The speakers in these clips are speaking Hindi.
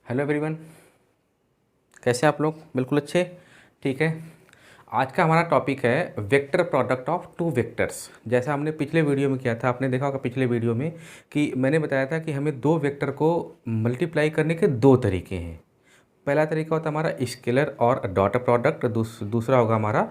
हेलो एवरीवन, कैसे हैं आप लोग? बिल्कुल अच्छे। ठीक है। आज का हमारा टॉपिक है vector product of two vectors. जैसा हमने पिछले वीडियो में किया था, आपने देखा होगा पिछले वीडियो में कि मैंने बताया था कि हमें दो वेक्टर को मल्टीप्लाई करने के दो तरीके हैं। पहला तरीका होता है हमारा स्केलर और डॉट प्रोडक्ट, दूसरा होगा हमारा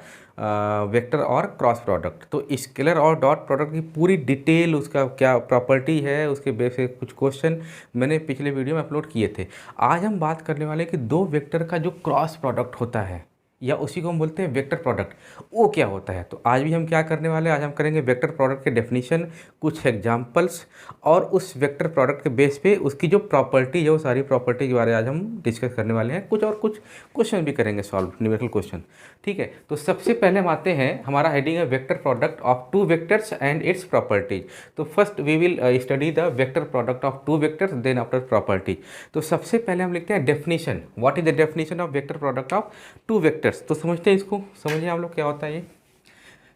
वेक्टर और क्रॉस प्रोडक्ट। तो स्केलर और डॉट प्रोडक्ट की पूरी डिटेल, उसका क्या प्रॉपर्टी है, उसके बेस पे कुछ क्वेश्चन मैंने पिछले वीडियो में अपलोड किए थे। आज हम बात करने वाले हैं कि दो वेक्टर का जो क्रॉस प्रोडक्ट होता है या उसी को हम बोलते हैं वेक्टर प्रोडक्ट, वो क्या होता है। तो आज भी हम क्या करने वाले हैं, आज हम करेंगे वेक्टर प्रोडक्ट के डेफिनेशन, कुछ एग्जांपल्स, और उस वेक्टर प्रोडक्ट के बेस पे उसकी जो प्रॉपर्टी है, वो सारी प्रॉपर्टी के बारे में आज हम डिस्कस करने वाले हैं। कुछ और कुछ क्वेश्चन भी करेंगे सॉल्व, न्यूमेरिकल क्वेश्चन। ठीक है। तो सबसे पहले हम आते हैं, हमारा हेडिंग है vector product of two vectors and its properties. तो first we will study the vector product of two vectors, then after property. तो सबसे पहले हम लिखते हैं definition. What is the definition of vector product of two vectors. तो समझते हैं इसको, समझिए आप लोग क्या होता है ये।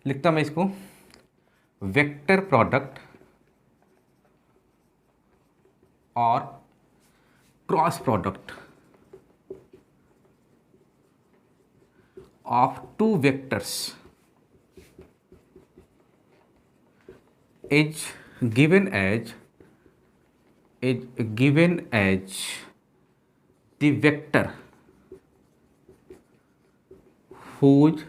लिखता मैं इसको, वेक्टर प्रोडक्ट और cross product of two vectors is given as the vector whose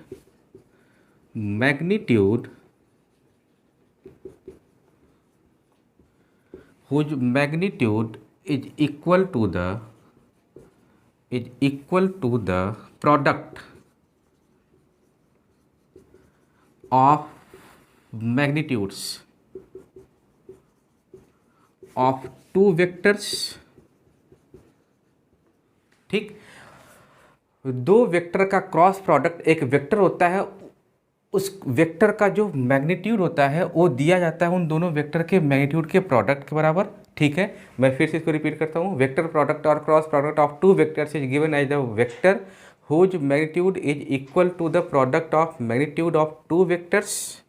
magnitude is equal to the product of magnitudes of two vectors. ठीक। दो वेक्टर का क्रॉस प्रोडक्ट, एक वेक्टर होता है, उस वेक्टर का जो मैग्नीट्यूड होता है वो दिया जाता है उन दोनों वेक्टर के मैग्नीट्यूड के प्रोडक्ट के बराबर। ठीक है। मैं फिर से इसको रिपीट करता हूँ, वेक्टर प्रोडक्ट और cross product of two vectors is given as the vector whose magnitude is equal to the product of magnitude of two vectors.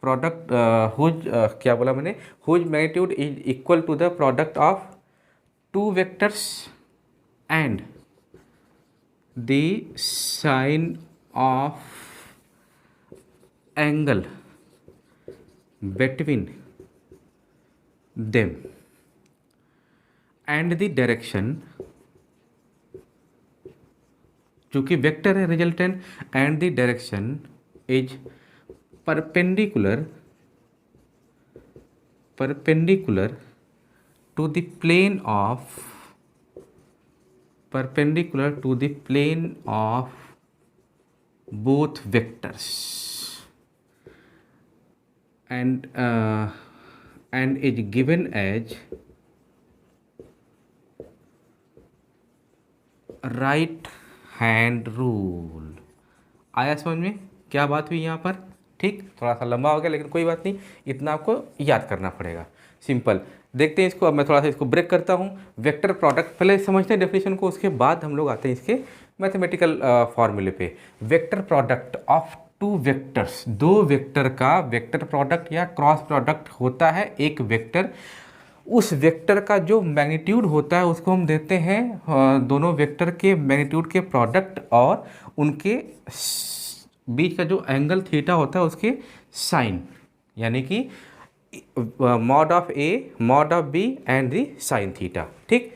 Product whose क्या बोला मैंने, whose magnitude is equal to the product of two vectors and the sine of angle between them and the direction, चूंकि वेक्टर है resultant, and the direction is perpendicular to the plane of both vectors and is given as right hand rule। आया समझ में क्या बात हुई यहाँ पर? ठीक, थोड़ा सा लंबा हो गया लेकिन कोई बात नहीं, इतना आपको याद करना पड़ेगा। सिंपल। देखते हैं इसको। अब मैं थोड़ा सा इसको ब्रेक करता हूँ। वेक्टर प्रोडक्ट पहले समझते हैं डेफिनेशन को, उसके बाद हम लोग आते हैं इसके मैथमेटिकल फॉर्मूले पे। Vector product of two vectors, दो वेक्टर का वेक्टर प्रोडक्ट या क्रॉस प्रोडक्ट होता है। एक वेक्टर, उस वेक्टर का जो मैग्नीट्यूड होता है उसको हम देते हैं दोनों वेक्टर के मैग्नीट्यूड के प्रोडक्ट और उनके बीच का जो एंगल थीटा होता है उसके साइन, यानी कि mod of A mod of B and the sine theta. ठीक।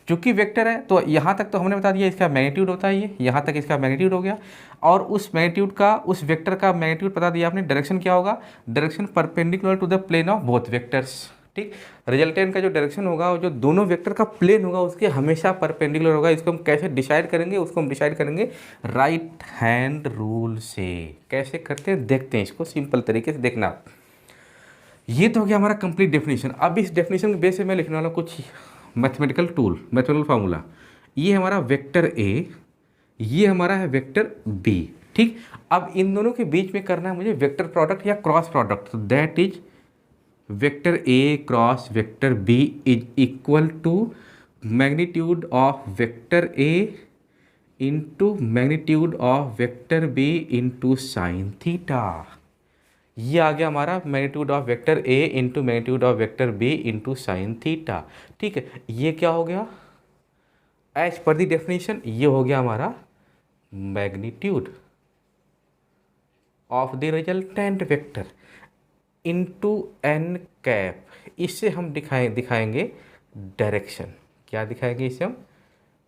चूंकि वेक्टर है तो यहाँ तक तो हमने बता दिया इसका मैग्नीट्यूड होता है, ये यहाँ तक इसका मैग्नीट्यूड हो गया, और उस मैग्नीट्यूड का, उस वेक्टर का मैग्नीट्यूड बता दिया आपने। डायरेक्शन क्या होगा, direction perpendicular to the plane of both vectors. ठीक। रिजल्टेंट का जो डायरेक्शन होगा, जो दोनों वेक्टर का प्लेन होगा उसके हमेशा परपेंडिकुलर होगा। इसको हम कैसे डिसाइड करेंगे, उसको हम डिसाइड करेंगे राइट हैंड रूल से। कैसे करते हैं देखते हैं इसको, सिंपल तरीके से देखना। ये तो हो गया हमारा कंप्लीट डेफिनेशन। अब इस डेफिनेशन के बेस पे मैं लिखने वाला कुछ मैथमेटिकल टूल, मैथमेटिकल फार्मूला। ये हमारा वेक्टर ए, ये हमारा है वेक्टर बी। ठीक। अब इन दोनों के बीच में करना है मुझे वेक्टर प्रोडक्ट या क्रॉस प्रोडक्ट। तो that is vector A cross vector B is equal to magnitude of vector A into magnitude of vector B into sine theta. ये आ गया हमारा magnitude of vector A into magnitude of vector B into sine theta. ठीक है, ये क्या हो गया एज पर दी डेफिनेशन, ये हो गया हमारा magnitude of the resultant vector into N cap. इससे हम दिखाएंगे डायरेक्शन। क्या दिखाएंगे इससे हम?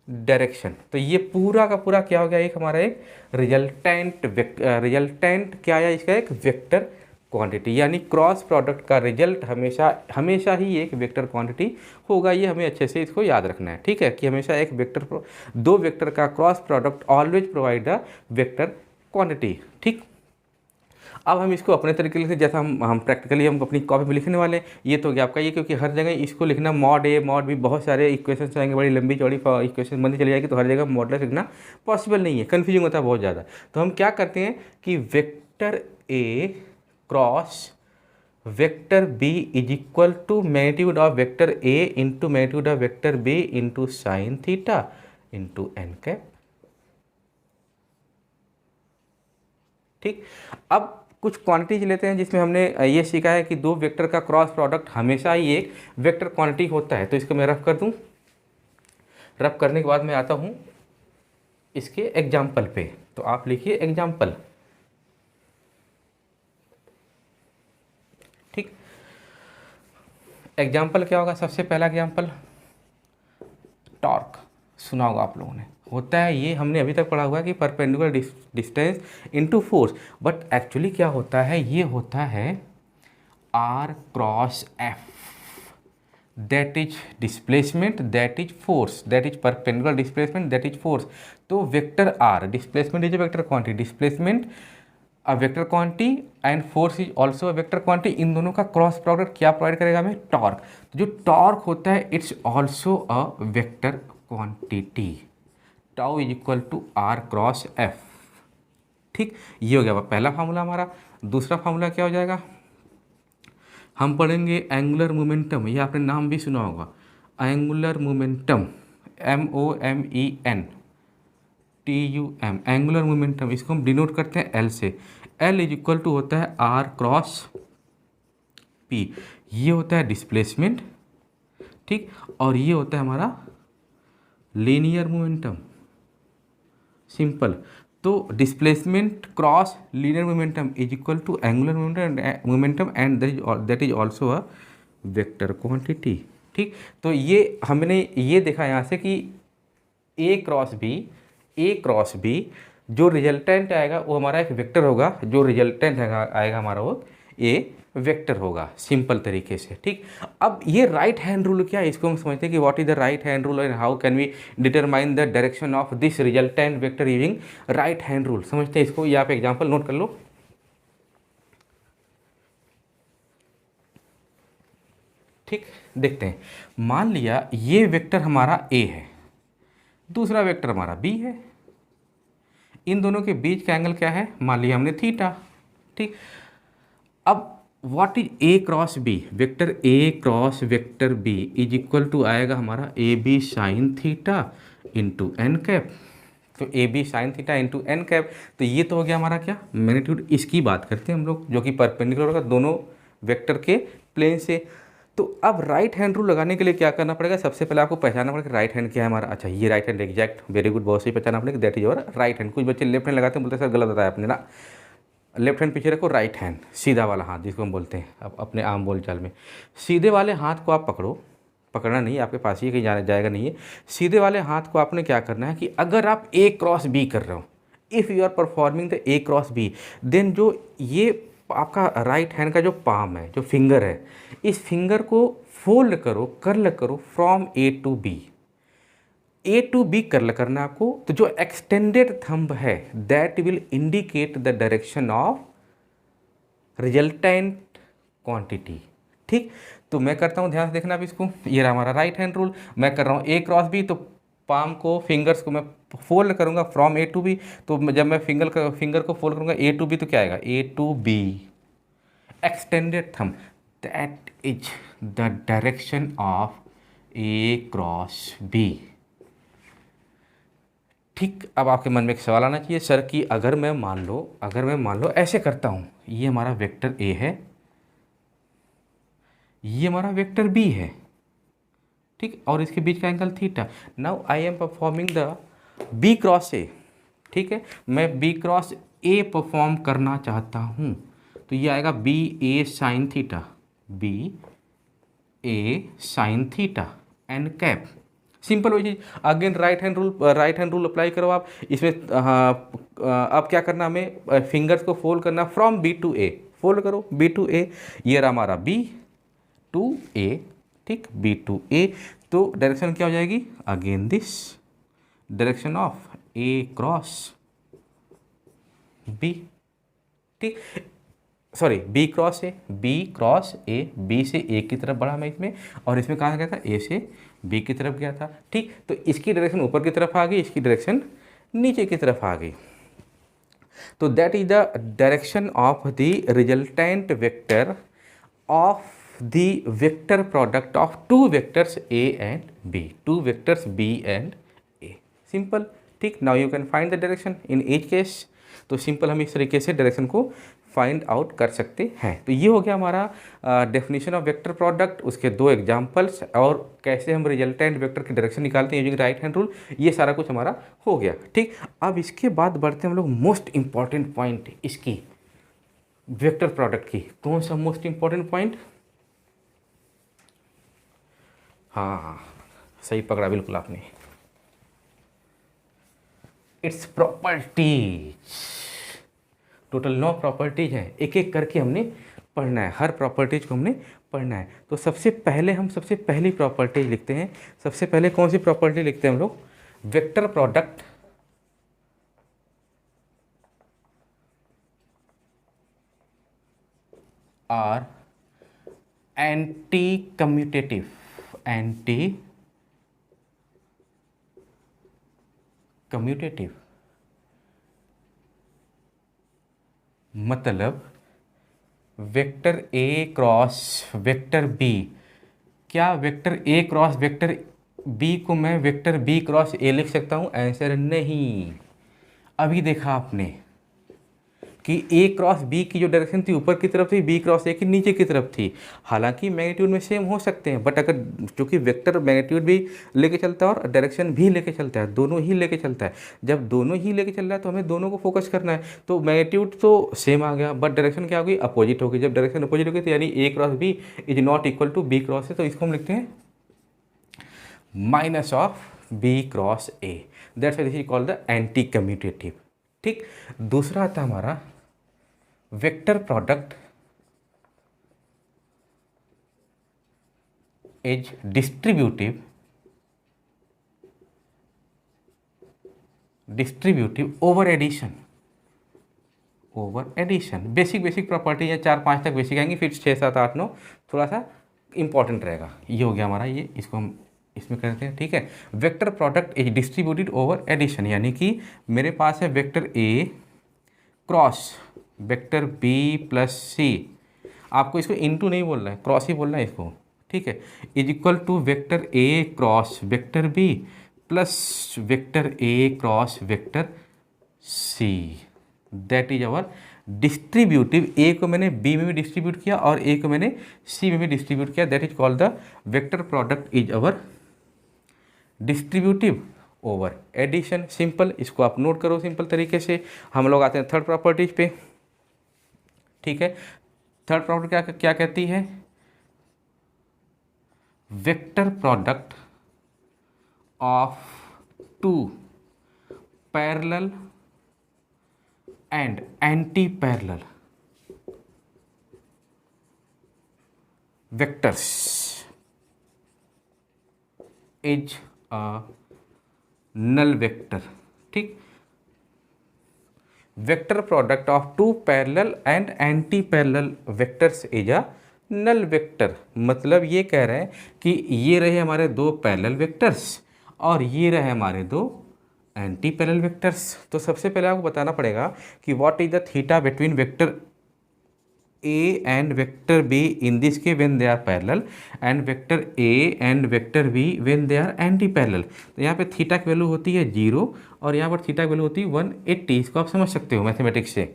डायरेक्शन। तो ये पूरा का पूरा क्या हो गया, एक हमारा एक रिजल्टेंट क्या आया इसका, एक वेक्टर क्वांटिटी, यानी क्रॉस प्रोडक्ट का रिजल्ट हमेशा हमेशा ही एक वेक्टर क्वांटिटी होगा। ये हमें अच्छे से इसको याद रखना है, ठीक है, कि हमेशा एक वेक्टर, दो वेक्टर का cross product always provide a vector quantity. ठीक, अब हम इसको अपने तरीके से, जैसा हम प्रैक्टिकली हम अपनी कॉपी में लिखने वाले हैं, ये तो गया आपका ये, क्योंकि हर जगह इसको लिखना मॉड ए मॉड भी, बहुत सारे इक्वेशन आएंगे, बड़ी लंबी चौड़ी इक्वेशन बनती चली जाएगी, तो हर जगह मॉडलेस लिखना पॉसिबल नहीं है, कन्फ्यूजिंग होता है बहुत ज़्यादा। तो हम क्या करते हैं कि vector A cross vector B is equal to magnitude of vector A into magnitude of vector B into sine theta into N cap. ठीक, अब कुछ क्वांटिटीज लेते हैं जिसमें हमने ये सीखा है कि दो वेक्टर का क्रॉस प्रोडक्ट हमेशा ही एक वेक्टर क्वांटिटी होता है। तो इसको मैं रफ कर दूं, रफ करने के बाद मैं आता हूं इसके एग्जाम्पल पे। तो आप लिखिए एग्जाम्पल। ठीक, एग्जाम्पल क्या होगा? सबसे पहला एग्जाम्पल टॉर्क, सुना होगा आप लोगों ने। होता है ये, हमने अभी तक पढ़ा हुआ है कि perpendicular distance into force, but actually क्या होता है, ये होता है R cross F, that is displacement, that is force, that is perpendicular displacement, that is force. तो vector R, displacement is a vector quantity, displacement a vector quantity and force is also a vector quantity. इन दोनों का क्रॉस प्रोडक्ट क्या प्रोवाइड करेगा हमें? टॉर्क। तो जो टॉर्क होता है it's also a vector quantity, tau is equal to R cross F. ठीक, ये हो गया पहला फार्मूला हमारा। दूसरा फार्मूला क्या हो जाएगा? हम पढ़ेंगे एंगुलर मोमेंटम, ये आपने नाम भी सुना होगा, angular momentum, MOMENTUM, angular momentum. इसको हम डिनोट करते हैं एल से। एल इज इक्वल टू होता है आर क्रॉस पी, ये होता है डिस्प्लेसमेंट। ठीक, और ये होता है हमारा लीनियर मोमेंटम, सिंपल। तो displacement cross linear momentum is equal to angular momentum and that is also a vector quantity. ठीक, तो ये हमने ये देखा यहाँ से कि ए क्रॉस बी जो रिजल्टेंट आएगा वो हमारा एक वेक्टर होगा, जो रिजल्टेंट आएगा हमारा वो ए वेक्टर होगा, सिंपल तरीके से। ठीक, अब ये राइट हैंड रूल क्या है, इसको हम समझते हैं कि what is the right hand rule and how can we determine the direction of this resultant vector using right hand rule. समझते हैं इसको, यहाँ पे एग्जांपल नोट कर लो। ठीक, देखते हैं। मान लिया ये वेक्टर हमारा ए है, दूसरा वेक्टर हमारा बी है, इन दोनों के बीच का एंगल क्या है? मान लिया हमने थीटा। ठीक, अब what is A cross B, vector A cross vector B is equal to आएगा हमारा A B sine theta into N cap. तो A B sine theta into N cap, तो ये तो हो गया हमारा क्या, मैग्नीट्यूड। इसकी बात करते हैं हम लोग, जो कि परपेंडिकुलर होगा दोनों वेक्टर के प्लेन से। तो अब राइट हैंड रूल लगाने के लिए क्या करना पड़ेगा? सबसे पहले आपको पहचानना पड़ेगा राइट हैंड क्या है हमारा। अच्छा, ये right hand, exact, very good, बहुत सही पहचाना आपने, that is your right hand. कुछ बच्चे लेफ्ट हैंड लगाते हैं, बोलते हैं सर गलत बताया आपने ना, लेफ्ट हैंड पीछे रखो, राइट हैंड सीधा वाला हाथ जिसको हम बोलते हैं अब अपने आम बोलचाल में। सीधे वाले हाथ को आप पकड़ो, पकड़ना नहीं है आपके पास, ही कहीं जाएगा नहीं है। सीधे वाले हाथ को आपने क्या करना है कि अगर आप ए क्रॉस बी कर रहे हो, if you are performing the A cross B, then जो ये आपका राइट हैंड का जो पाम है, जो फिंगर है, इस फिंगर को फोल्ड करो, कर्ल करो from A to B. A to B curl करना है आपको। तो जो एक्सटेंडेड थंब है that will indicate the direction of resultant quantity. ठीक, तो मैं करता हूँ, ध्यान से देखना आप इसको, ये रहा हमारा राइट हैंड रूल। मैं कर रहा हूँ ए क्रॉस बी, तो पाम को, फिंगर्स को मैं फोल्ड करूँगा फ्रॉम ए टू बी। तो जब मैं फिंगर को फोल्ड करूँगा ए टू बी, तो क्या आएगा? A to B, extended thumb, that is the direction of A cross B. ठीक, अब आपके मन में एक सवाल आना चाहिए सर कि अगर मैं मान लो ऐसे करता हूँ, ये हमारा वेक्टर ए है, ये हमारा वेक्टर बी है, ठीक, और इसके बीच का angle theta. Now I am performing the B cross A, ठीक है, मैं बी क्रॉस ए परफॉर्म करना चाहता हूँ, तो ये आएगा B A sine theta, B A sine theta N cap. Simple वही चीज, again right hand rule apply करो आप इसमें। अब क्या करना, हमें फिंगर्स को फोल्ड करना from B to A, fold करो बी टू ए, ये रहा हमारा बी टू ए, ठीक, बी टू ए, तो डायरेक्शन क्या हो जाएगी, again this direction of A cross B, ठीक, sorry B cross A, B से ए की तरफ बढ़ा मैं इसमें, और इसमें कहाँ गया था, ए से बी की तरफ गया था, ठीक, तो इसकी डायरेक्शन ऊपर की तरफ आ गई, इसकी डायरेक्शन नीचे की तरफ आ गई। तो that is the direction of the resultant vector of the vector product of two vectors A and B, two vectors B and A, simple, ठीक। Now you can find the direction in each case. तो सिंपल हम इस तरीके से डायरेक्शन को फाइंड आउट कर सकते हैं। तो ये हो गया हमारा डेफिनेशन ऑफ वेक्टर प्रोडक्ट, उसके दो एग्जांपल्स, और कैसे हम रिजल्टेंट वेक्टर की डायरेक्शन निकालते हैं यूजिंग राइट हैंड रूल, ये सारा कुछ हमारा हो गया, ठीक। अब इसके बाद बढ़ते हैं हम लोग मोस्ट इंपॉर्टेंट पॉइंट इसकी वेक्टर प्रोडक्ट की। कौन सा मोस्ट इंपॉर्टेंट पॉइंट, हाँ सही पकड़ा बिल्कुल आपने, इट्स प्रॉपर्टीज। टोटल 9 प्रॉपर्टीज हैं, एक एक करके हमने पढ़ना है, हर प्रॉपर्टीज को हमने पढ़ना है। तो सबसे पहले हम सबसे पहली प्रॉपर्टीज लिखते हैं। सबसे पहले कौन सी प्रॉपर्टी लिखते हैं हम लोग, vector product are anti commutative, anti commutative मतलब vector A cross vector B, क्या vector A cross vector B को मैं वेक्टर बी क्रॉस ए लिख सकता हूँ, आंसर नहीं। अभी देखा आपने कि ए क्रॉस बी की जो डायरेक्शन थी ऊपर की तरफ थी, बी क्रॉस ए की नीचे की तरफ थी। हालांकि मैग्नीट्यूड में सेम हो सकते हैं, बट अगर चूंकि वेक्टर मैग्नीट्यूड भी लेके चलता है और डायरेक्शन भी लेके चलता है, दोनों ही लेके चलता है। जब दोनों ही लेके चल रहा है तो हमें दोनों को फोकस करना है। तो मैग्नीट्यूड तो सेम आ गया, बट डायरेक्शन क्या होगी, अपोजिट होगी। जब डायरेक्शन अपोजिट होगी तो यानी A cross B is not equal to B cross A, तो इसको हम लिखते हैं minus of B cross A, that's why this is called the anti commutative, ठीक। दूसरा आता हमारा vector product is distributive over addition, basic property है, 4-5 तक बेसिक आएंगी, फिर 6, 7, 8, 9 थोड़ा सा इंपॉर्टेंट रहेगा। ये हो गया हमारा, ये इसको हम इसमें करते हैं, ठीक है। Vector product is distributed over addition, यानी कि मेरे पास है vector A cross vector B plus C, आपको इसको इनटू नहीं बोलना है, क्रॉस ही बोलना है इसको, ठीक है, is equal to vector A cross vector B plus vector A cross vector C, that is our distributive. A को मैंने बी में भी डिस्ट्रीब्यूट किया और ए को मैंने सी में भी डिस्ट्रीब्यूट किया, that is called the vector product is our distributive over addition. Simple, इसको आप नोट करो सिंपल तरीके से। हम लोग आते हैं थर्ड प्रॉपर्टीज पे, ठीक है। थर्ड प्रॉपर्टी क्या कहती है, vector product of two parallel and anti parallel vectors is a null vector, ठीक। Vector product of two parallel and anti parallel vectors is a null vector, मतलब ये कह रहे हैं कि ये रहे हमारे दो पैरेलल वेक्टर्स और ये रहे हमारे दो एंटी पैरेलल वेक्टर्स। तो सबसे पहले आपको बताना पड़ेगा कि what is the theta between vector A and vector B in this case when they are parallel and vector A and vector B when they are anti-parallel। तो यहाँ पे थीटा की वैल्यू होती है 0 और यहाँ पर थीटा की वैल्यू होती है 180। इसको आप समझ सकते हो मैथमेटिक्स से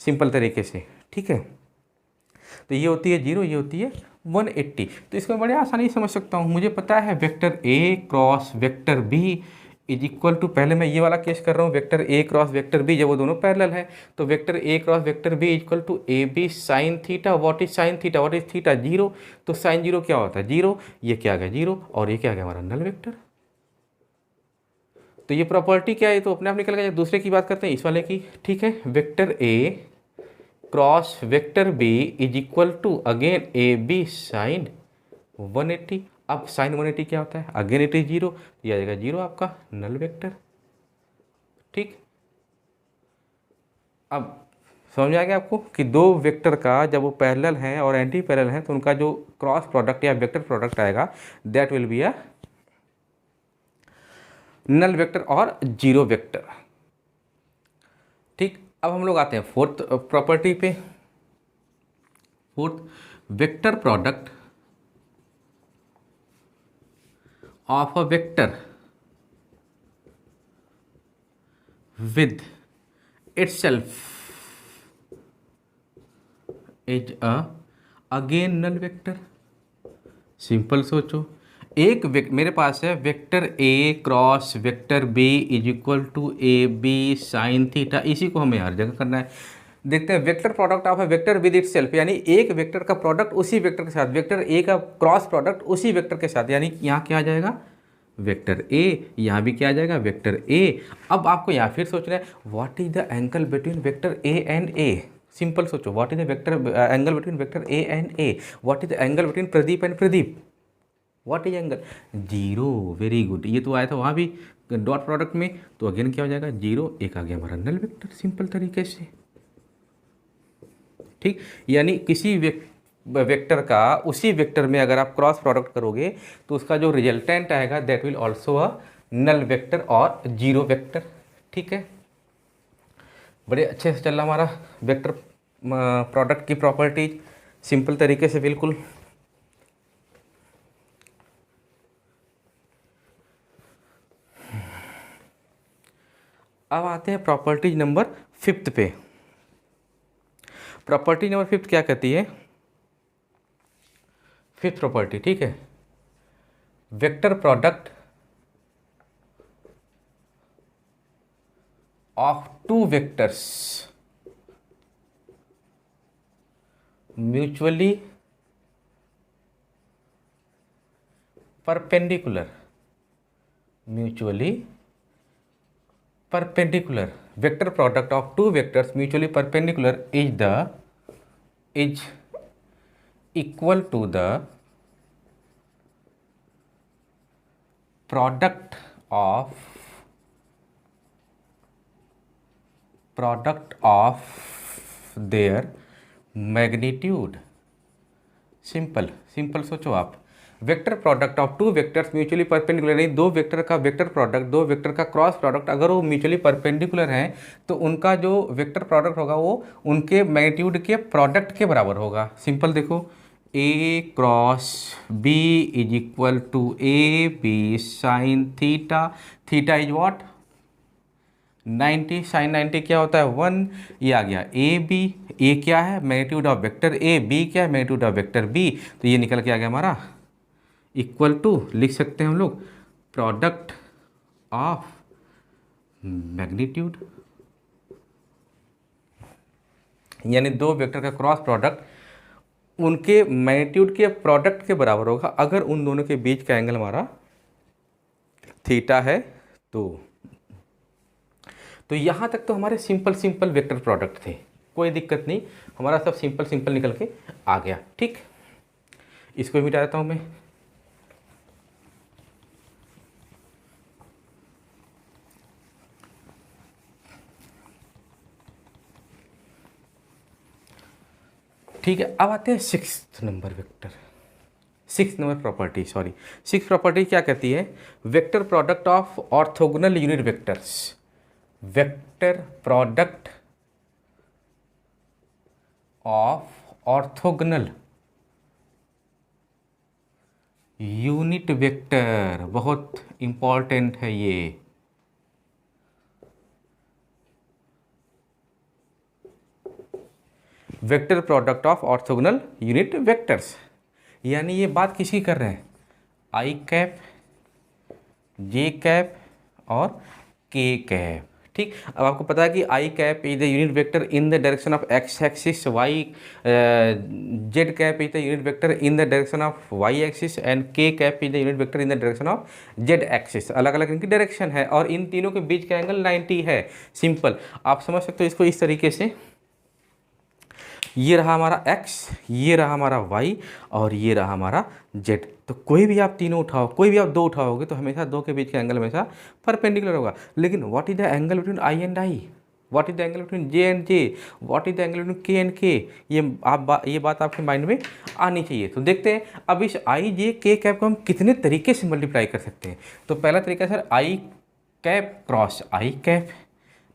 सिंपल तरीके से, ठीक है। तो ये होती है 0, ये होती है 180। तो इसको मैं बड़े आसानी से समझ सकता हूँ। मुझे पता है vector A cross vector B is equal to, पहले मैं ये वाला केस कर रहा हूँ vector A cross vector B जब वो दोनों पैरेलल है, तो vector A cross vector B equal to A B sine theta. What is sine theta, what is theta, 0। तो साइन 0 क्या होता है 0, ये क्या आ गया 0 और ये क्या आ गया हमारा नल वेक्टर। तो ये प्रॉपर्टी क्या है, तो अपने आप निकल गया। दूसरे की बात करते हैं इस वाले की, ठीक है। Vector A cross vector B is equal to again A B sine 180। अब साइन 180 क्या होता है, अगेन इट इज 0, ये आ जाएगा 0 आपका नल वेक्टर, ठीक। अब समझ आ गया आपको कि दो वेक्टर का जब वो पैरेलल हैं और एंटी पैरेलल हैं तो उनका जो क्रॉस प्रोडक्ट या वेक्टर प्रोडक्ट आएगा that will be a null vector और जीरो वेक्टर, ठीक। अब हम लोग आते हैं फोर्थ प्रॉपर्टी पे। Fourth, vector product of a vector with itself is a again null vector. Simple सोचो, एक मेरे पास है vector A cross vector B is equal to A B sine theta. इसी को हमें हर जगह करना है। देखते हैं वेक्टर प्रोडक्ट ऑफ है वेक्टर विद इटसेल्फ, यानी एक वेक्टर का प्रोडक्ट उसी वेक्टर के साथ, वेक्टर ए का क्रॉस प्रोडक्ट उसी वेक्टर के साथ, यानी यहाँ क्या आ जाएगा वेक्टर ए, यहाँ भी क्या आ जाएगा वेक्टर ए। अब आपको यहाँ फिर सोचना है what is the angle between vector A and A. Simple सोचो, what is the vector angle between vector A and A, what is the angle between Pradeep and Pradeep, what is angle 0। Very good, ये तो आया था वहाँ भी डॉट प्रोडक्ट में, तो अगेन क्या हो जाएगा 0, एक आ गया हमारा नल वेक्टर सिंपल तरीके से, ठीक। यानी किसी वेक्टर का उसी वेक्टर में अगर आप क्रॉस प्रोडक्ट करोगे तो उसका जो रिजल्टेंट आएगा that will also a null vector और जीरो वेक्टर, ठीक है। बड़े अच्छे से चल रहा हमारा वेक्टर प्रोडक्ट की प्रॉपर्टीज सिंपल तरीके से बिल्कुल। अब आते हैं प्रॉपर्टीज नंबर 5 पे। प्रॉपर्टी नंबर 5 क्या कहती है, 5th प्रॉपर्टी, ठीक है। Vector product of two vectors mutually perpendicular, mutually perpendicular, vector product of two vectors mutually perpendicular is equal to the product of their magnitude. Simple सोचो आप, vector product of two vectors mutually perpendicular, यानी दो वेक्टर का वेक्टर प्रोडक्ट, दो वेक्टर का क्रॉस प्रोडक्ट अगर वो म्यूचुअली परपेंडिकुलर हैं तो उनका जो वेक्टर प्रोडक्ट होगा वो उनके मैग्नीट्यूड के प्रोडक्ट के बराबर होगा। सिंपल देखो, A cross B is equal to A B sine theta, theta is what 90, sine 90 क्या होता है 1, ये आ गया ए बी, ए क्या है magnitude of vector A, B क्या है मैग्नीट्यूड ऑफ वेक्टर बी, तो ये निकल के आ गया हमारा इक्वल टू, लिख सकते हैं हम लोग प्रोडक्ट ऑफ मैग्नीट्यूड, यानी दो वेक्टर का क्रॉस प्रोडक्ट उनके मैग्नीट्यूड के प्रोडक्ट के बराबर होगा अगर उन दोनों के बीच का एंगल हमारा थीटा है तो यहाँ तक तो हमारे सिंपल वेक्टर प्रोडक्ट थे, कोई दिक्कत नहीं, हमारा सब सिंपल निकल के आ गया, ठीक। इसको मिटा देता हूँ मैं। ठीक है, अब आते हैं 6th number vector, 6th number property, sorry 6th property क्या कहती है, vector product of orthogonal unit vectors, vector product of orthogonal unit vector, बहुत इंपॉर्टेंट है ये। Vector product of orthogonal unit vectors, यानी ये बात किसकी कर रहे हैं, आई कैप, जे कैप और के कैप। ठीक, अब आपको पता है कि I cap is the unit vector in the direction of X axis, Y Z cap is the unit vector in the direction of Y axis and K cap is the unit vector in the direction of Z axis. अलग अलग इनकी डायरेक्शन है और इन तीनों के बीच का एंगल 90 है। सिंपल, आप समझ सकते हो इसको इस तरीके से, ये रहा हमारा x, ये रहा हमारा y और ये रहा हमारा z। तो कोई भी आप तीनों उठाओ, कोई भी आप दो उठाओगे तो हमेशा दो के बीच का एंगल हमेशा परपेंडिकुलर होगा। लेकिन what is the angle between i and i, what is the angle between j and j, what is the angle between k and k, ये बात आपके माइंड में आनी चाहिए। तो देखते हैं अब इस i j k कैप को हम कितने तरीके से मल्टीप्लाई कर सकते हैं। तो पहला तरीका sir i cap cross i cap,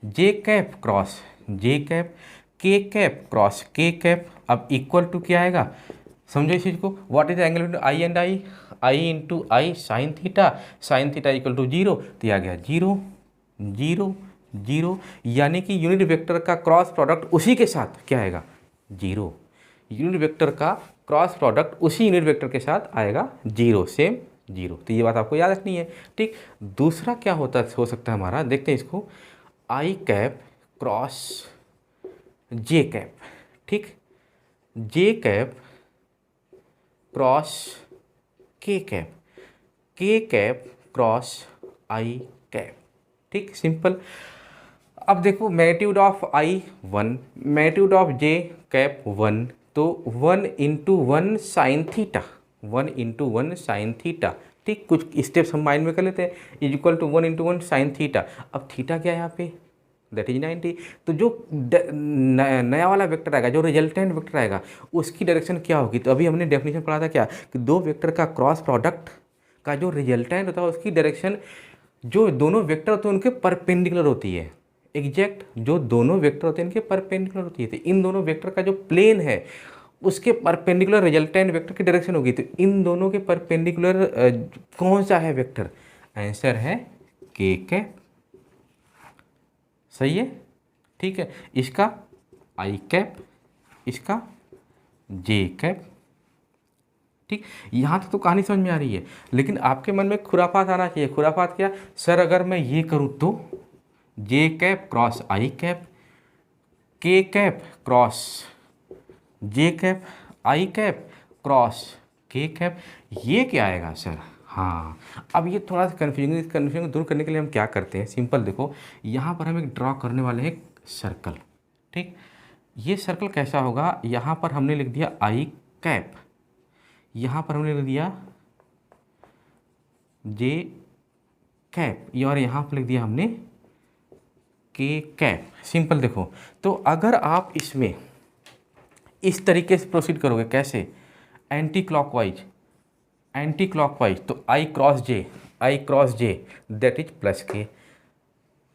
j cap cross j cap, K cap cross K cap. अब इक्वल टू क्या आएगा, समझो इस चीज़ को, what is the angle between I and I into I sine theta equal to 0। तो ये आ गया 0 0 0, यानी कि यूनिट वेक्टर का क्रॉस प्रोडक्ट उसी के साथ क्या आएगा 0। यूनिट वेक्टर का क्रॉस प्रोडक्ट उसी यूनिट वेक्टर के साथ आएगा 0, सेम 0। तो ये बात आपको याद रखनी है। ठीक, दूसरा क्या हो सकता है हमारा, देखते हैं इसको, I cap cross J cap. ठीक, J cap cross K cap, K cap cross I cap. ठीक, सिंपल। अब देखो magnitude of I 1, magnitude of J cap 1, तो 1 into 1 sine theta, 1 into 1 sine theta. ठीक, कुछ स्टेप्स हम माइंड में कर लेते हैं, is equal to 1 into 1 sine theta. अब थीटा क्या है यहाँ पे, दैट इज 90। तो जो नया वाला वेक्टर आएगा, जो रिजल्टेंट वेक्टर आएगा, उसकी डायरेक्शन क्या होगी। तो अभी हमने डेफिनेशन पढ़ा था क्या, कि दो वेक्टर का क्रॉस प्रोडक्ट का जो रिजल्टेंट होता है उसकी डायरेक्शन, जो दोनों वेक्टर होते हैं उनके परपेंडिकुलर होती है। एग्जैक्ट, जो दोनों वेक्टर होते हैं इनके परपेंडिकुलर होती है। तो इन दोनों वेक्टर का जो प्लेन है उसके परपेंडिकुलर रिजल्टेंट वेक्टर की डायरेक्शन होगी। तो इन दोनों के परपेंडिकुलर कौन सा है वेक्टर, आंसर है के कैप। सही है, ठीक है। इसका आई कैप, इसका जे कैप। ठीक, यहाँ तक तो कहानी समझ में आ रही है, लेकिन आपके मन में खुराफात आना चाहिए। खुराफात क्या, सर अगर मैं ये करूँ तो जे cap cross I cap, K cap cross J cap, I cap cross K cap, ये क्या आएगा सर। हाँ, अब ये थोड़ा सा कन्फ्यूजन, इस कन्फ्यूजन को दूर करने के लिए हम क्या करते हैं, सिंपल देखो, यहाँ पर हम एक ड्रॉ करने वाले हैं सर्कल। ठीक, ये सर्कल कैसा होगा, यहाँ पर हमने लिख दिया आई कैप, यहाँ पर हमने लिख दिया जे कैप, और यहाँ पर लिख दिया हमने के कैप। सिंपल देखो, तो अगर आप इसमें इस तरीके से प्रोसीड करोगे, कैसे, एंटी क्लॉकवाइज, एंटी क्लॉकवाइज, तो I cross J that is plus K,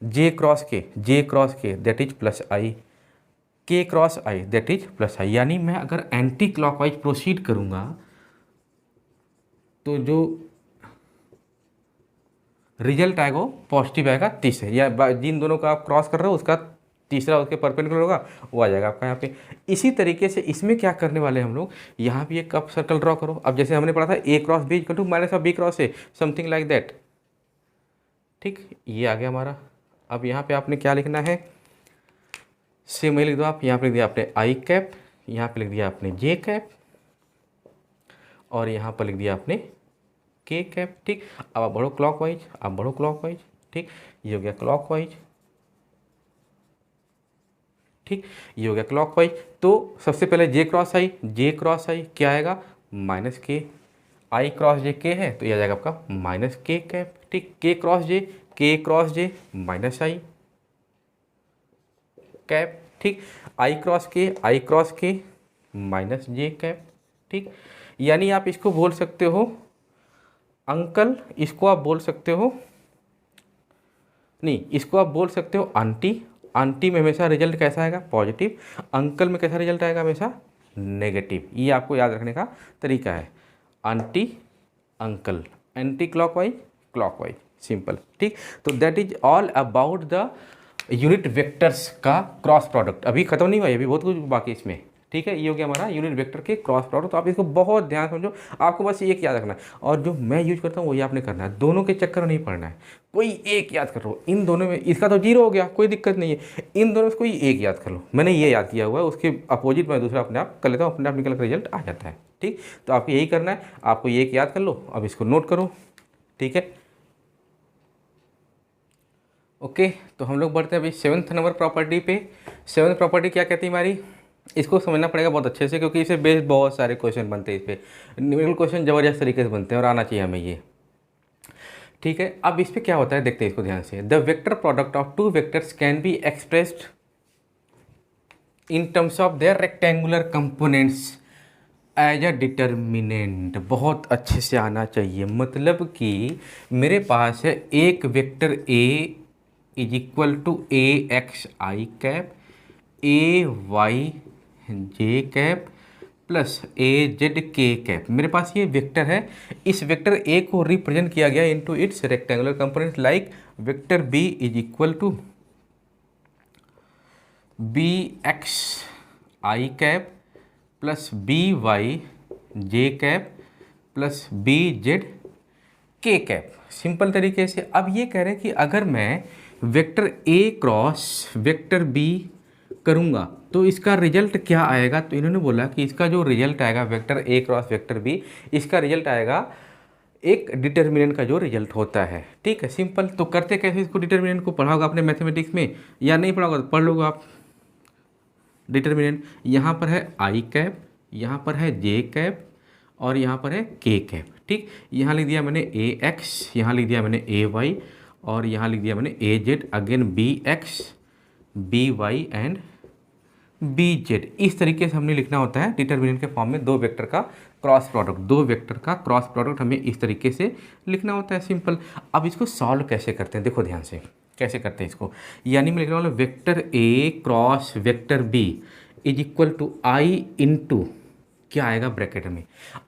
J cross K that is plus I, K cross I that is plus I. यानी मैं अगर एंटी क्लॉकवाइज प्रोसीड करूंगा तो जो रिजल्ट आएगा वो पॉजिटिव आएगा तीसरे, या जिन दोनों का आप क्रॉस कर रहे हो उसका तीसरा उसके परपेंडिकुलर होगा, वो आ जाएगा आपका यहाँ पे। इसी तरीके से इसमें क्या करने वाले हैं हम लोग, यहाँ भी एक कप सर्कल ड्रॉ करो। अब जैसे हमने पढ़ा था A cross B equal to minus of B cross A, something like that. ठीक, ये आ गया हमारा। अब यहाँ पे आपने क्या लिखना है, सेम लिख दो आप। यहाँ पे लिख दिया आपने आई कैप, यहाँ पे लिख दिया आपने जे कैप, और यहाँ पर लिख दिया आपने के कैप। ठीक, अब आप बढ़ो क्लॉकवाइज, ठीक, ये हो गया क्लॉकवाइज। ठीक, ये हो गया क्लॉकवाइज। तो सबसे पहले जे क्रॉस आई क्या आएगा, माइनस के, आई क्रॉस जे के है तो ये आ जाएगा आपका माइनस के कैप। ठीक, के क्रॉस जे माइनस आई कैप। ठीक, आई क्रॉस के माइनस जे कैप। ठीक, यानी आप इसको बोल सकते हो अंकल, इसको आप बोल सकते हो नहीं, इसको आप बोल सकते हो आंटी। आंटी में हमेशा रिजल्ट कैसा आएगा, पॉजिटिव। अंकल में कैसा रिजल्ट आएगा, हमेशा नेगेटिव। ये आपको याद रखने का तरीका है। Aunty uncle, anti clockwise clockwise, simple. ठीक, तो that is all about the unit vectors का क्रॉस प्रोडक्ट। अभी खत्म नहीं हुआ, अभी बहुत कुछ बाकी इसमें। ठीक है, ये हो गया हमारा यूनिट वेक्टर के क्रॉस प्रोडक्ट। तो आप इसको बहुत ध्यान समझो, आपको बस एक याद रखना है, और जो मैं यूज करता हूँ वही आपने करना है। दोनों के चक्कर में नहीं पड़ना है, कोई एक याद कर लो। इन दोनों में इसका तो जीरो हो गया, कोई दिक्कत नहीं है। इन दोनों में कोई एक याद कर लो। मैंने ये याद किया हुआ है, उसके अपोजिट मैं दूसरा अपने आप कर लेता हूँ, अपने आप निकल कर रिजल्ट आ जाता है। ठीक, तो आपको यही करना है, आपको ये एक याद कर लो, अब इसको नोट करो। ठीक है, ओके। तो हम लोग बढ़ते हैं अभी 7th नंबर प्रॉपर्टी पे। 7th प्रॉपर्टी क्या कहती है हमारी, इसको समझना पड़ेगा बहुत अच्छे से, क्योंकि इसे बेस्ड बहुत सारे क्वेश्चन बनते हैं। इस पर न्यूमेरिकल क्वेश्चन ज़बरदस्त तरीके से बनते हैं, और आना चाहिए हमें ये। ठीक है, अब इस पर क्या होता है देखते हैं इसको ध्यान से। The vector product of two vectors can be expressed in terms of their rectangular components as a determinant. बहुत अच्छे से आना चाहिए, मतलब कि मेरे पास है एक vector A is equal to A X I cap, A Y J cap, plus A Z K cap. मेरे पास ये वेक्टर है। इस वेक्टर ए को रिप्रेजेंट किया गया into its rectangular components like vector B is equal to B X I cap plus B Y J cap plus B Z K cap. Simple तरीके से अब ये कह रहे हैं कि अगर मैं vector A cross vector B करूँगा तो इसका रिजल्ट क्या आएगा। तो इन्होंने बोला कि इसका जो रिजल्ट आएगा vector A cross vector B, इसका रिजल्ट आएगा एक डिटर्मिनेंट का जो रिजल्ट होता है। ठीक है, सिंपल। तो करते कैसे इसको, डिटर्मिनेंट को पढ़ा होगा आपने मैथमेटिक्स में, या नहीं पढ़ा होगा तो पढ़ लोगे आप। डिटर्मिनेंट यहाँ पर है आई कैप, यहाँ पर है जे कैप, और यहाँ पर है के कैप। ठीक, यहाँ लिख दिया मैंने ए एक्स, यहाँ लिख दिया मैंने ए वाई, और यहाँ लिख दिया मैंने A Z, again B X B Y and B Z. इस तरीके से हमने लिखना होता है डिटर्मिनेंट के फॉर्म में। दो वेक्टर का क्रॉस प्रोडक्ट, दो वेक्टर का क्रॉस प्रोडक्ट हमें इस तरीके से लिखना होता है, सिंपल। अब इसको सॉल्व कैसे करते हैं, देखो ध्यान से कैसे करते हैं इसको। यानी मैं लिख रहा हूँ vector A cross vector B is equal to I into क्या आएगा ब्रैकेट में।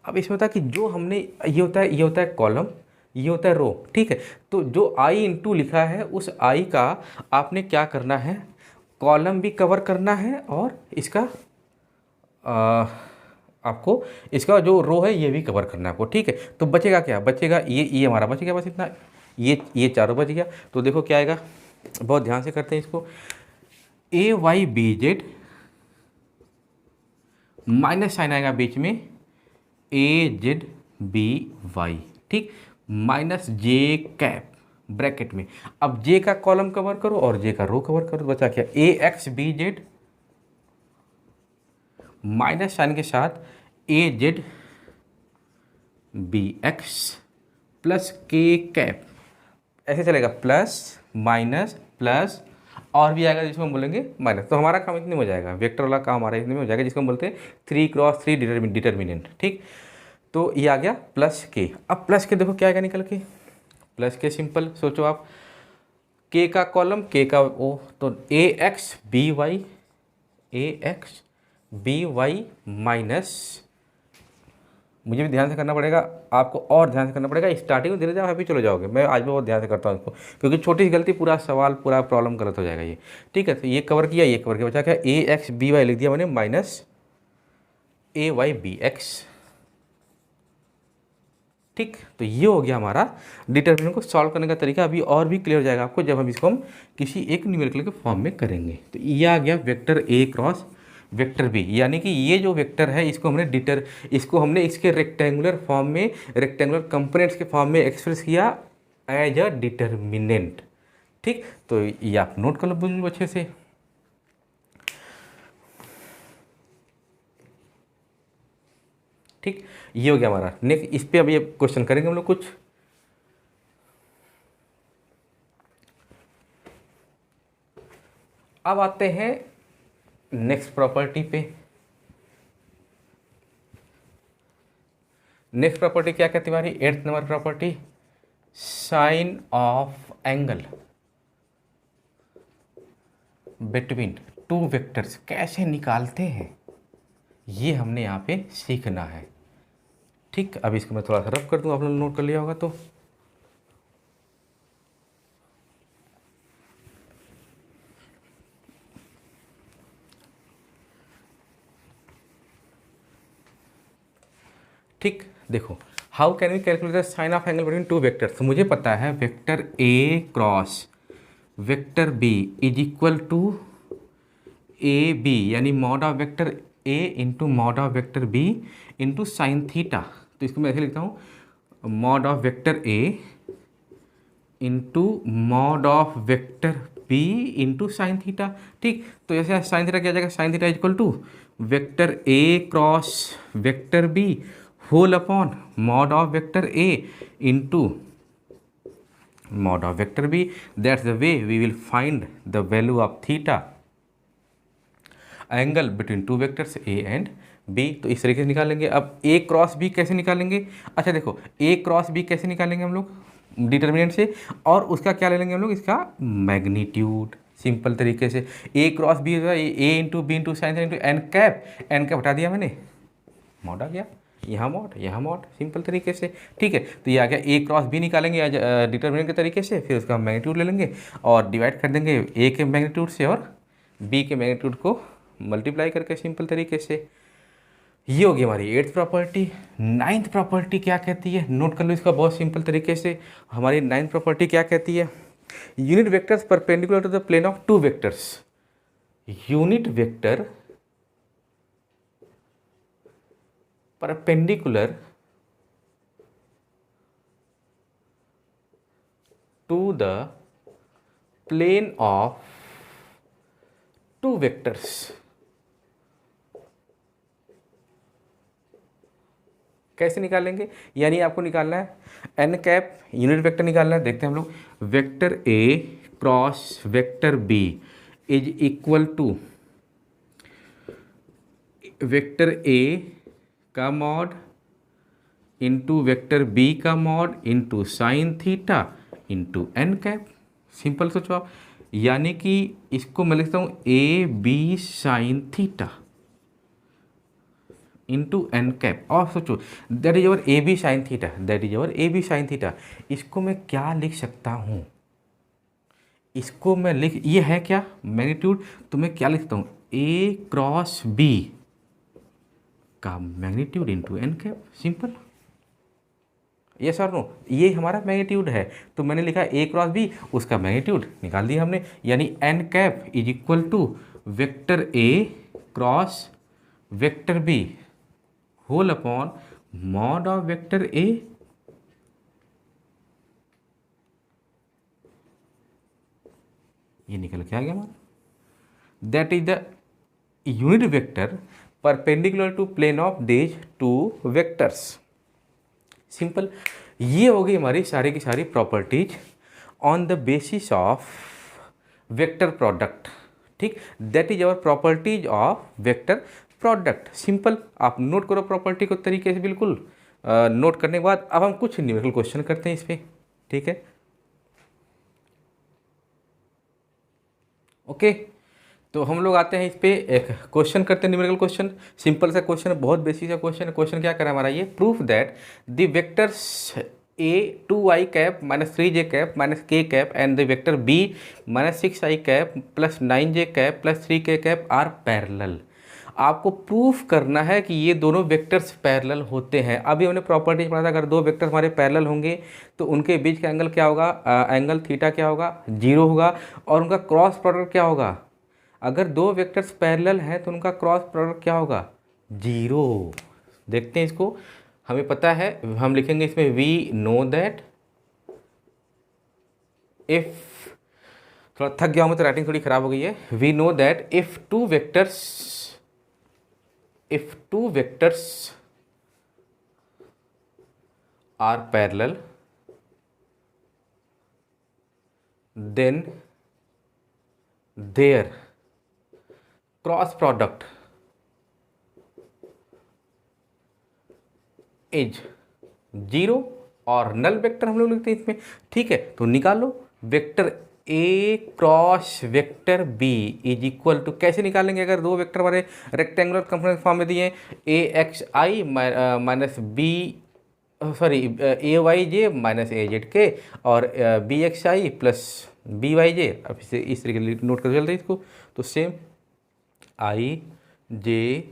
अब इसमें होता है कि जो हमने ये होता है कॉलम, ये होता है रो। ठीक है, तो जो आई इंटू लिखा है उस आई का आपने क्या करना है, कॉलम भी कवर करना है, और इसका आपको इसका जो रो है ये भी कवर करना है आपको। ठीक है, तो बचेगा क्या, बचेगा ये हमारा बच गया, बस इतना। ये चारों बच गया। तो देखो क्या आएगा, बहुत ध्यान से करते हैं इसको। A Y B Z minus sign आएगा बीच में ए जेड बी वाई। ठीक, माइनस जे कैप ब्रैकेट में। अब जे का कॉलम कवर करो और जे का रो कवर करो, बचा क्या, A X B Z minus sign के साथ A Z B X plus K cap. ऐसे चलेगा, प्लस माइनस प्लस, और भी आएगा जिसको हम बोलेंगे माइनस। तो हमारा काम इतने में हो जाएगा, वेक्टर वाला काम हमारा इतने में हो जाएगा, जिसको हम बोलते हैं 3x3 डिटर्मिनेंट। ठीक, तो ये आ गया प्लस के। अब प्लस के देखो क्या आएगा निकल के, प्लस के सिंपल सोचो आप, के का कॉलम के का ओ, तो ए एक्स बी वाई, ए एक्स बी वाई माइनस, मुझे भी ध्यान से करना पड़ेगा, आपको और ध्यान से करना पड़ेगा। स्टार्टिंग में धीरे धीरे आप चले जाओगे, मैं आज भी बहुत ध्यान से करता हूँ इसको, क्योंकि छोटी सी गलती पूरा सवाल पूरा प्रॉब्लम गलत हो जाएगा ये। ठीक है, तो ये कवर किया, ये कवर किया, बचा क्या, ए एक्स बी वाई लिख दिया मैंने माइनस ए वाई बी एक्स। ठीक, तो ये हो गया हमारा डिटर्मिनेंट को सॉल्व करने का तरीका। अभी और भी क्लियर हो जाएगा आपको जब हम इसको किसी एक न्यूमेरिकल के फॉर्म में करेंगे। तो ये आ गया vector A cross vector B, यानी कि ये जो वेक्टर है इसको हमने इसके रेक्टेंगुलर फॉर्म में, रेक्टेंगुलर कंपोनेंट्स के फॉर्म में एक्सप्रेस किया एज अ डिटर्मिनेंट। ठीक, तो ये आप नोट कर लो बिल्कुल अच्छे से। ठीक, ये हो गया हमारा। नेक्स्ट इस पे अभी ये क्वेश्चन करेंगे हम लोग कुछ। अब आते हैं नेक्स्ट प्रॉपर्टी पे। नेक्स्ट प्रॉपर्टी क्या कहती है हमारी, 8th number property, sine of angle between two vectors कैसे निकालते हैं, ये हमने यहाँ पे सीखना है। ठीक, अब इसको मैं थोड़ा सा रफ कर दूँ, आप लोगों ने नोट कर लिया होगा तो। ठीक, देखो, how can we calculate the sine of angle between two vectors. मुझे पता है vector A cross vector B is equal to A B, यानी mod of vector A into mod of vector B into sine theta. तो इसको मैं ऐसे लिखता हूँ, mod of vector A into mod of vector B into sine theta. ठीक, तो जैसे साइन थीटा क्या जाएगा, sine theta equal to vector A cross vector B whole upon mod of vector A into mod of vector B. That's the way we will find the value of theta angle between two vectors A and B. तो इस तरीके से निकालेंगे। अब ए क्रॉस बी कैसे निकालेंगे, अच्छा देखो, ए क्रॉस बी कैसे निकालेंगे हम लोग डिटर्मिनेंट से, और उसका क्या ले लेंगे हम लोग, इसका मैग्नीट्यूड। सिंपल तरीके से A cross B A into B into sine into N cap, N cap हटा दिया मैंने, मॉड आ गया, यहाँ मॉड यहाँ मॉड, सिंपल तरीके से। ठीक है, तो ये आ गया, ए क्रॉस बी निकालेंगे डिटर्मिनेंट के तरीके से, फिर उसका मैग्नीट्यूड ले लेंगे और डिवाइड कर देंगे ए के मैग्नीट्यूड से और बी के मैग्नीट्यूड को मल्टीप्लाई करके, सिंपल तरीके से। ये होगी हमारी 8th प्रॉपर्टी। 9th प्रॉपर्टी क्या कहती है, नोट कर लो इसका बहुत सिंपल तरीके से। हमारी 9th प्रॉपर्टी क्या कहती है, unit vectors perpendicular to the plane of two vectors. Unit vector perpendicular to the plane of two vectors. कैसे निकालेंगे, यानी आपको निकालना है एन कैप, यूनिट वेक्टर निकालना है। देखते हैं हम लोग, vector A cross vector B is equal to vector A का मॉड इंटू वेक्टर बी का mod into sine theta into N cap. Simple सोचो आप, यानी कि इसको मैं लिखता हूँ A B sine theta into N cap, और सोचो that is our A B sine theta, that is our A B sine theta. इसको मैं क्या लिख सकता हूँ, इसको मैं लिख, ये है क्या मैग्नीट्यूड, तो मैं क्या लिखता हूँ ए क्रॉस बी का magnitude into N cap. Simple, yes और नो, ये हमारा मैग्नीट्यूड है, तो मैंने लिखा ए क्रॉस बी, उसका मैग्नीट्यूड निकाल दिया हमने, यानी N cap is equal to vector A cross vector B whole upon mod of vector A ये निकल के आ गया हमारा, that is the unit vector perpendicular to plane of these two vectors. Simple, ये हो गई हमारी सारी की सारी properties on the basis of vector product. ठीक, that is our properties of vector product. Simple, आप नोट करो प्रॉपर्टी को तरीके से, बिल्कुल नोट करने के बाद अब हम कुछ न्यूमेरिकल क्वेश्चन करते हैं इस पर। ठीक है, ओके, तो हम लोग आते हैं इस पे, एक क्वेश्चन करते हैं न्यूमेरिकल क्वेश्चन। सिंपल सा क्वेश्चन है, बहुत बेसिक सा क्वेश्चन है। क्वेश्चन क्या करा हमारा, ये proof that the vectors A 2i cap minus 3j cap minus k cap and the vector b minus 6i cap plus 9j cap plus 3k cap are parallel. आपको प्रूफ करना है कि ये दोनों वेक्टर्स पैरेलल होते हैं। अभी हमने प्रॉपर्टीज पढ़ा था, अगर दो वेक्टर्स हमारे पैरेलल होंगे तो उनके बीच का एंगल क्या होगा, एंगल थीटा क्या होगा, 0 होगा, और उनका क्रॉस प्रोडक्ट क्या होगा, अगर दो वेक्टर्स पैरेलल हैं तो उनका क्रॉस प्रोडक्ट क्या होगा, 0। देखते हैं इसको, हमें पता है, हम लिखेंगे इसमें वी नो दैट इफ, थोड़ा थक गया हूँ मैं तो राइटिंग थोड़ी खराब हो गई है। We know that if two vectors are parallel then their cross product is 0, और नल वेक्टर हम लोग लिखते हैं इसमें। ठीक है, तो निकालो vector A cross vector B is equal to, कैसे निकालेंगे अगर दो वेक्टर हमारे रेक्टेंगुलर कंपोनेंट फॉर्म में दिए हैं, ए एक्स आई माइनस बी, सॉरी ए वाई जे माइनस ए जेड के, और बी एक्स आई प्लस बी वाई जे। अब इसे इस तरीके से नोट कर चलते हैं इसको, तो सेम आई जे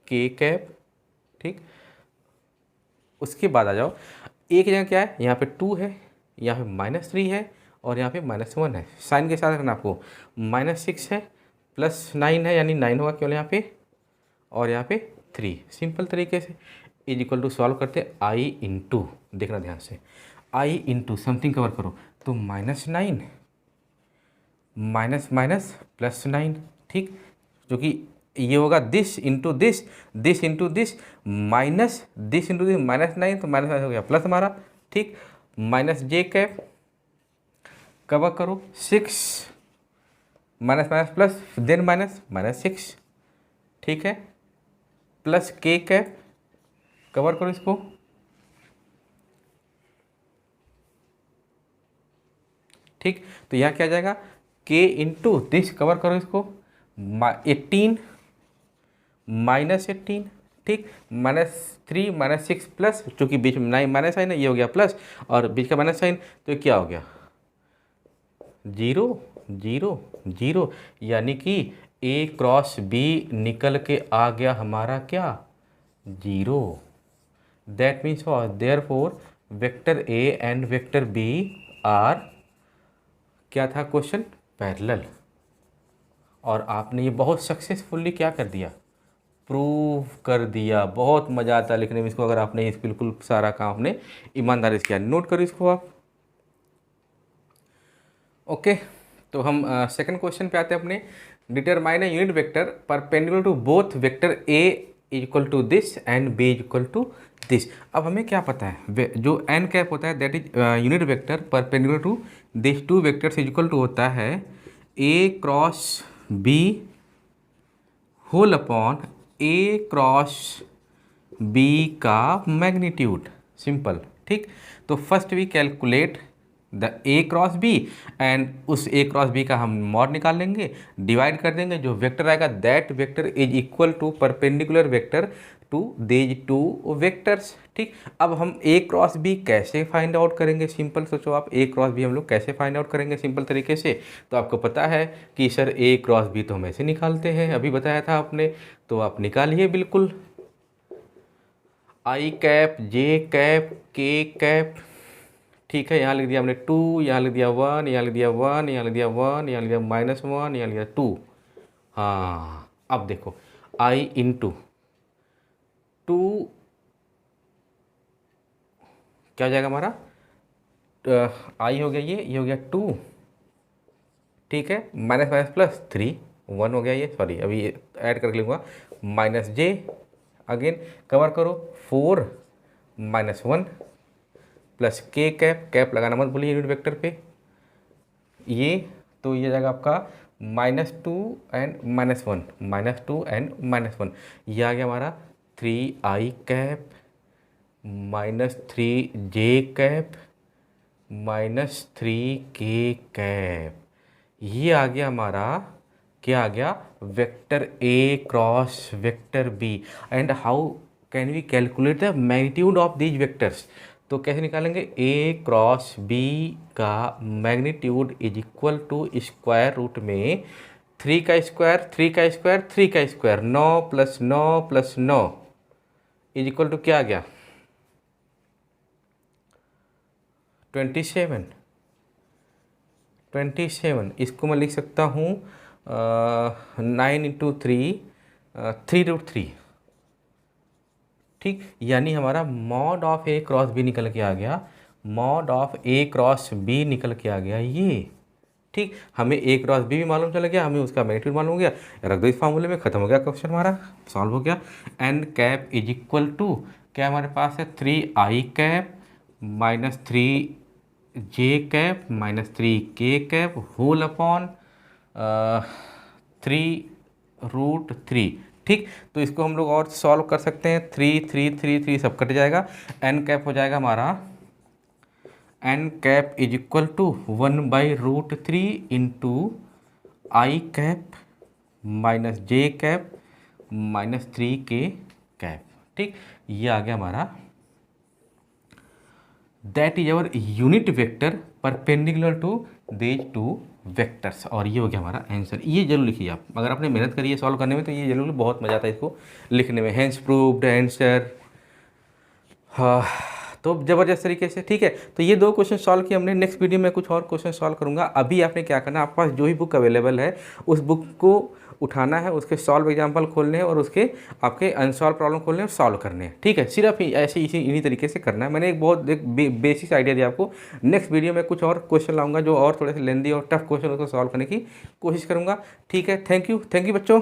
के कैप, ठीक। उसके बाद आ जाओ, एक जगह क्या है, यहाँ पे 2 है, यहाँ पे -3 है, और यहाँ पे -1 है। साइन के साथ रखना आपको, -6 है प्लस 9 है, यानी 9 होगा केवल यहाँ पे, और यहाँ पे 3। सिंपल तरीके से इज इक्वल टू सॉल्व करते हैं, आई इंटू, देखना ध्यान से, आई इंटू समथिंग कवर करो, तो -9 माइनस माइनस +9, ठीक, जो कि ये होगा this into this, this into this, minus this into this, -9, तो माइनस हो गया प्लस हमारा, ठीक, माइनस जे कैप कवर करो 6, माइनस माइनस प्लस, देन -6, ठीक है, प्लस के कैप कवर करो इसको, ठीक। तो यहाँ क्या आ जाएगा, के इंटू दिस कवर करो इसको, 18 -18, ठीक, -3 -6 प्लस, चूँकि बीच में नाइन माइनस साइन है, ये हो गया प्लस, और बीच का माइनस साइन, तो क्या हो गया 0 0 0, यानी कि ए क्रॉस बी निकल के आ गया हमारा क्या 0। That means there for vector A and vector B are, क्या था क्वेश्चन, पैरेलल। और आपने ये बहुत सक्सेसफुली क्या कर दिया, प्रूव कर दिया। बहुत मज़ा आता है लिखने में इसको, अगर आपने इस बिल्कुल सारा काम आपने ईमानदारी से किया। नोट करो इसको आप, ओके। तो हम सेकंड क्वेश्चन पे आते हैं अपने, determine unit vector perpendicular to both vector A equal to this and B equal to this. अब हमें क्या पता है, जो एन कैप होता है that is unit vector perpendicular to this two vectors equal to होता है A cross B whole upon A cross B का मैग्नीट्यूड, सिंपल, ठीक। तो first we calculate the A cross B, and उस ए क्रॉस बी का हम मॉड निकाल लेंगे, डिवाइड कर देंगे, जो वेक्टर आएगा that vector is equal to perpendicular vector to these two vectors, ठीक। अब हम ए क्रॉस बी कैसे फाइंड आउट करेंगे, सिंपल सोचो आप, ए क्रॉस बी हम लोग कैसे फाइंड आउट करेंगे सिंपल तरीके से। तो आपको पता है कि सर ए क्रॉस बी तो हम ऐसे निकालते हैं, अभी बताया था आपने, तो आप निकालिए बिल्कुल, आई कैप जे कैप के कैप, ठीक है। यहाँ लिख दिया हमने 2, यहाँ लिख दिया 1, यहाँ लिख दिया 1, यहाँ लिख दिया 1, यहाँ लिख दिया -1, यहाँ लिख दिया 2। हाँ, अब देखो आई इंटू 2 क्या हो जाएगा हमारा, आई हो गया, ये हो गया 2, ठीक है, माइनस माइनस प्लस 3, 1 हो गया ये, सॉरी अभी ये ऐड करके लिखूँगा, माइनस जे, अगेन कवर करो 4 -1 प्लस के कैप, कैप लगाना मत भूलिए यूनिट वेक्टर पे, ये तो ये जाएगा आपका -2 एंड -1, -2 एंड -1, ये आ गया हमारा 3i cap -3j cap -3k cap, ये आ गया हमारा, क्या आ गया, vector A cross vector B. And how can we calculate the magnitude of these vectors, तो कैसे निकालेंगे, ए क्रॉस बी का magnitude is equal to square root में 3 का स्क्वायर 3 का स्क्वायर 3 का स्क्वायर, 9 + 9 + 9 इज इक्वल टू क्या आ गया 27। 27 इसको मैं लिख सकता हूँ 9 × 3 3√3, ठीक। यानी हमारा mod of A cross B निकल के आ गया, mod of A cross B निकल के आ गया ये, ठीक। हमें ए क्रॉस बी भी मालूम चल गया, हमें उसका मैग्नीट्यूड मालूम हो गया, रख दो इस फार्मूले में, खत्म हो गया क्वेश्चन हमारा, सॉल्व हो गया। N cap is equal to क्या हमारे पास है 3i cap -3j cap -3k cap whole upon 3√3, ठीक। तो इसको हम लोग और सॉल्व कर सकते हैं, 3 3 3 3 सब कट जाएगा, एन कैप हो जाएगा हमारा N cap is equal to 1/√3 into I cap minus J cap minus 3k cap. ठीक, ये आ गया हमारा, that is our unit vector perpendicular to these two vectors. और ये हो गया हमारा आंसर। ये जरूर लिखिए आप, अगर आपने मेहनत करी है सॉल्व करने में तो ये जरूर, बहुत मज़ा आता है इसको लिखने में। हैंस प्रूव्ड आंसर, हाँ, तो ज़बरदस्त तरीके से। ठीक है, तो ये 2 क्वेश्चन सॉल्व किए हमने। नेक्स्ट वीडियो में कुछ और क्वेश्चन सॉल्व करूंगा। अभी आपने क्या करना है, आपके पास जो ही बुक अवेलेबल है उस बुक को उठाना है, उसके सॉल्व एग्जाम्पल खोलने हैं और उसके आपके अनसॉल्व प्रॉब्लम खोलने हैं और सॉल्व करने हैं। ठीक है, सिर्फ ऐसे इन्हीं तरीके से करना है। मैंने एक बेसिक आइडिया दिया आपको। नेक्स्ट वीडियो में कुछ और क्वेश्चन लाऊंगा जो और थोड़े से लेंदी और टफ क्वेश्चन उसको सॉल्व करने की कोशिश करूँगा। ठीक है, थैंक यू बच्चों।